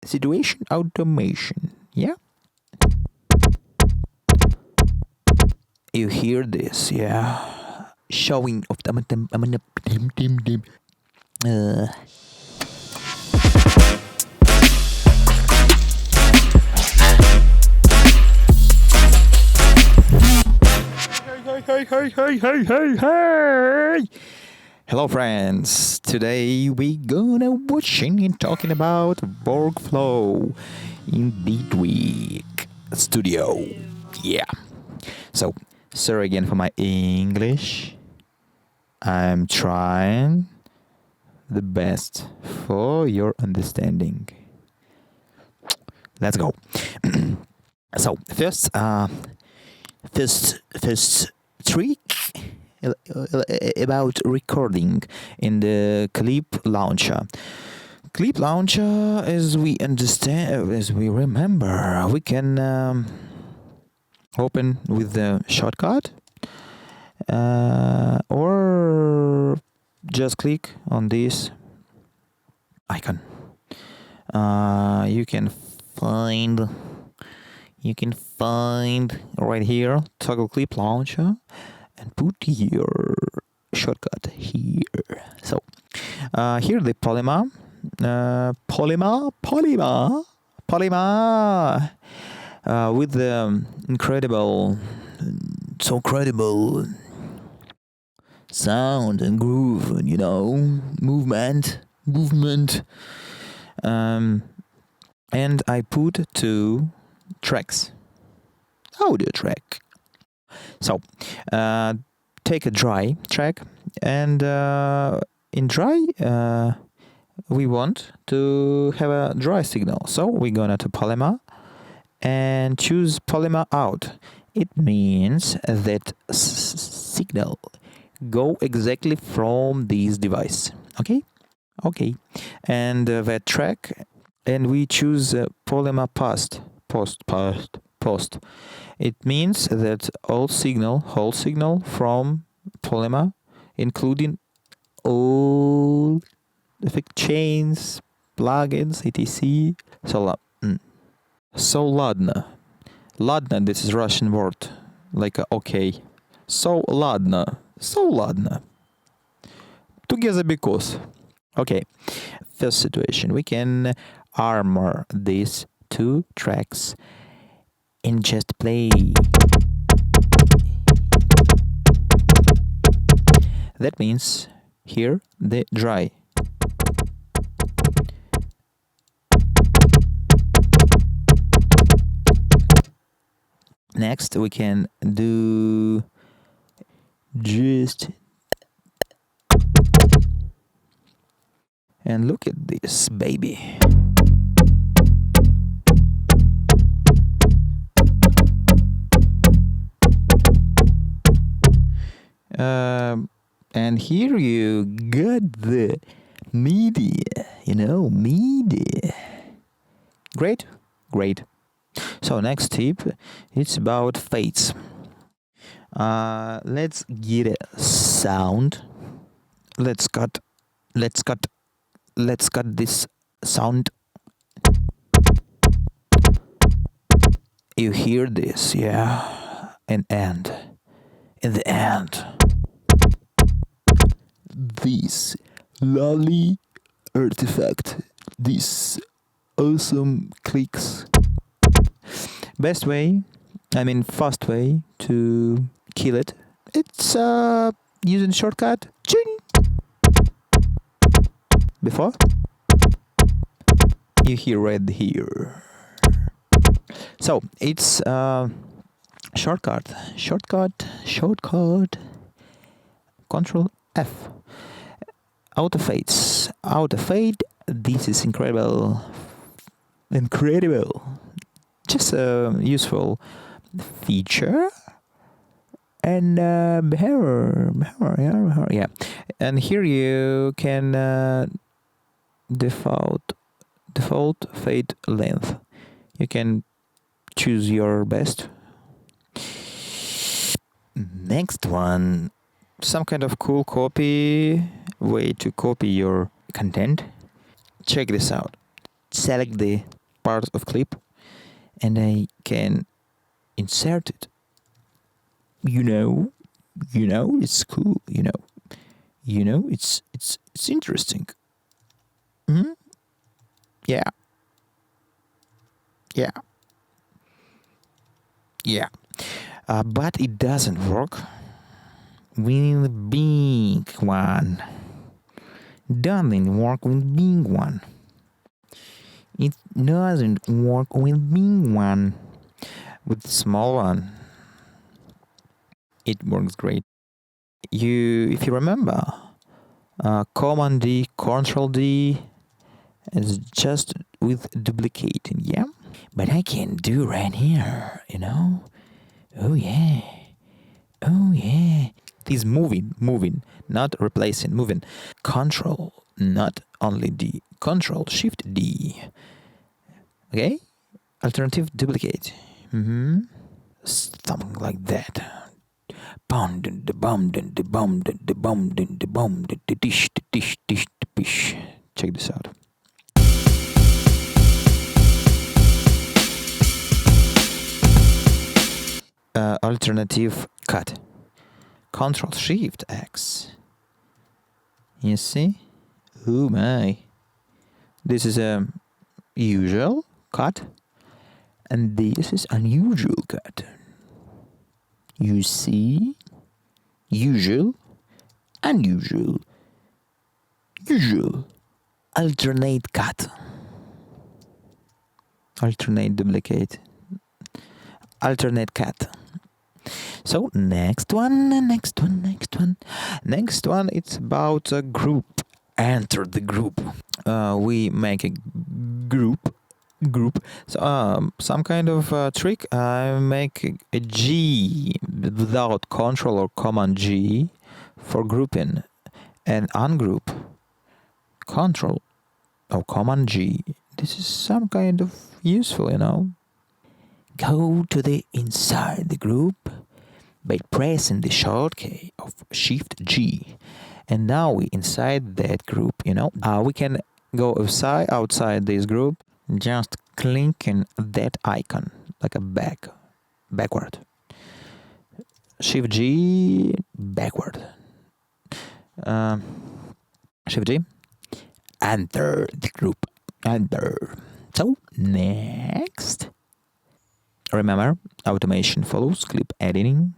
situation automation. Yeah, you hear this? Yeah, showing of the hey. Hello friends, today we gonna watching and talking about workflow in BITWIG Studio. Yeah. So, sorry again for my English. I'm trying the best for your understanding. Let's go. So, first trick about recording in the clip launcher. Clip launcher, as we understand, as we remember, we can open with the shortcut or just click on this icon. You can find right here toggle clip launcher and put your shortcut here. So here the polymer with the incredible sound and groove, movement. And I put 2 tracks, audio track. So take a dry track, and in dry we want to have a dry signal. So we're gonna to polymer and choose polymer out. It means that signal go exactly from this device. Okay, and that track, and we choose polymer post. It means that whole signal from polymer, including all effect chains, plugins, etc. So ladna, this is Russian word, like okay. So ladna. Together because. Okay, first situation, we can armor these 2 tracks and just play. That means here the dry. Next we can do just, and look at this baby. And here you got the MIDI, MIDI. Great. So next tip, it's about fades. Let's get a sound. Let's cut this sound. You hear this, yeah? In the end, this lovely artifact, this awesome clicks. Fast way to kill it. It's using shortcut. Ching! Before you hear right here. So it's shortcut. Control F. Auto fade. This is incredible. Just a useful feature. And behavior, yeah. And here you can default fade length. You can choose your best. Next one, some kind of cool way to copy your content. Check this out. select the part of clip and I can insert it. You know, it's cool. It's interesting. Hmm? Yeah. But it doesn't work with the big one. Doesn't work with big one. It doesn't work with big one. With the small one, it works great. If you remember, Command D, Control D, is just with duplicating, yeah? But I can do right here, Oh yeah. This moving, not replacing, moving. Control, not only D. Control, Shift D. Okay? Alternative duplicate. Something like that. Check this out. Alternative cut. Control Shift X. You see? Oh my. This is a usual cut. And this is unusual cut. You see? Usual, unusual, usual. Alternate cut. Alternate duplicate. Alternate cut. So next one, it's about a group. Enter the group. We make a group. So some kind of trick. I make a G without Control or Command G for grouping, and ungroup Control or Command G. This is some kind of useful, Go to the inside the group by pressing the shortcut of Shift G, and now we inside that group. We can go outside this group. Just clicking that icon like a backward. Shift G backward. Shift G. Enter the group. Enter. So next. Remember, automation follows clip editing,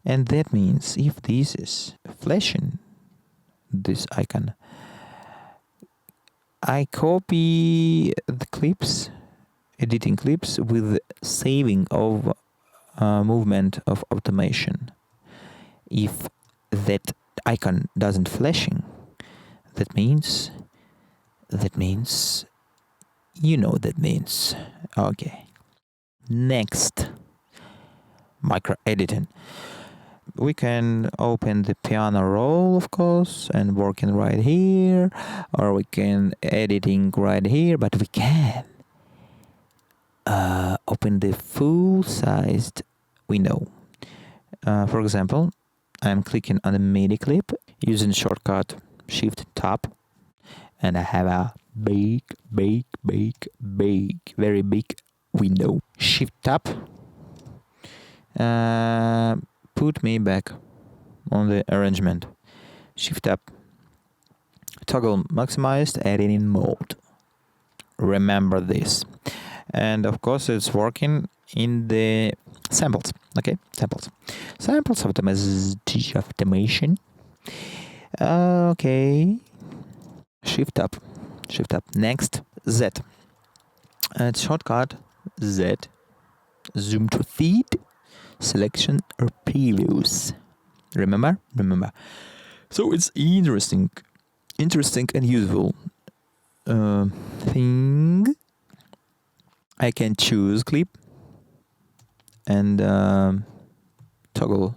and that means if this is flashing, this icon, I copy the clips, editing clips with saving of movement of automation. If that icon doesn't flashing, that means, that means. Okay. Next, micro editing. We can open the piano roll, of course, and working right here, or we can editing right here, but we can open the full-sized window. For example, I'm clicking on the MIDI clip using shortcut Shift Tab, and I have a very big window. Shift Tab. Put me back on the arrangement. Shift Tab. Toggle maximized editing mode. Remember this. And of course it's working in the samples. Okay, samples automation. Okay. Shift Tab. Next, Z. It's shortcut Z. Zoom to feed. Selection or previews. Remember? So it's interesting and useful thing. I can choose clip and toggle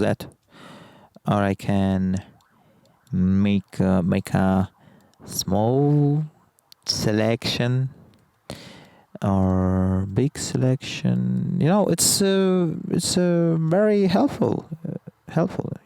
that, or I can make a small selection or big selection. It's very helpful.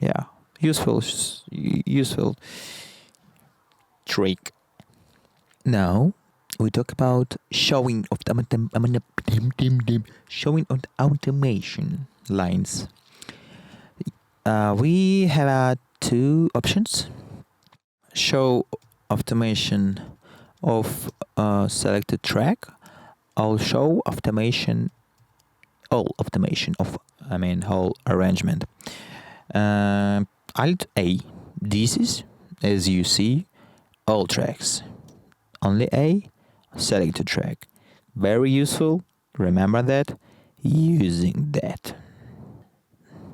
Yeah, useful trick. Now we talk about showing of automation lines. We have two options: show automation of selected track, or show automation all automation of whole arrangement. Alt A. This is, as you see, all tracks. Only A, selected track. Very useful. Remember that. Using that.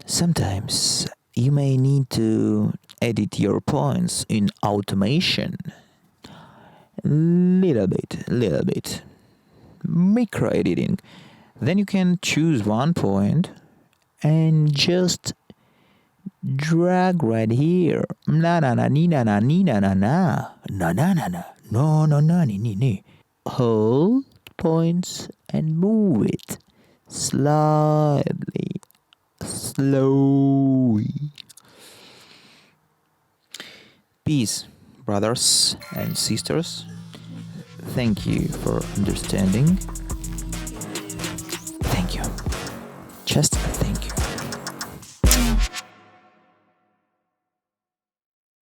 Sometimes you may need to edit your points in automation. Little bit. Micro editing. Then you can choose one point and just drag right here. Hold points and move it slowly. Peace, brothers and sisters. Thank you for understanding. Thank you. Just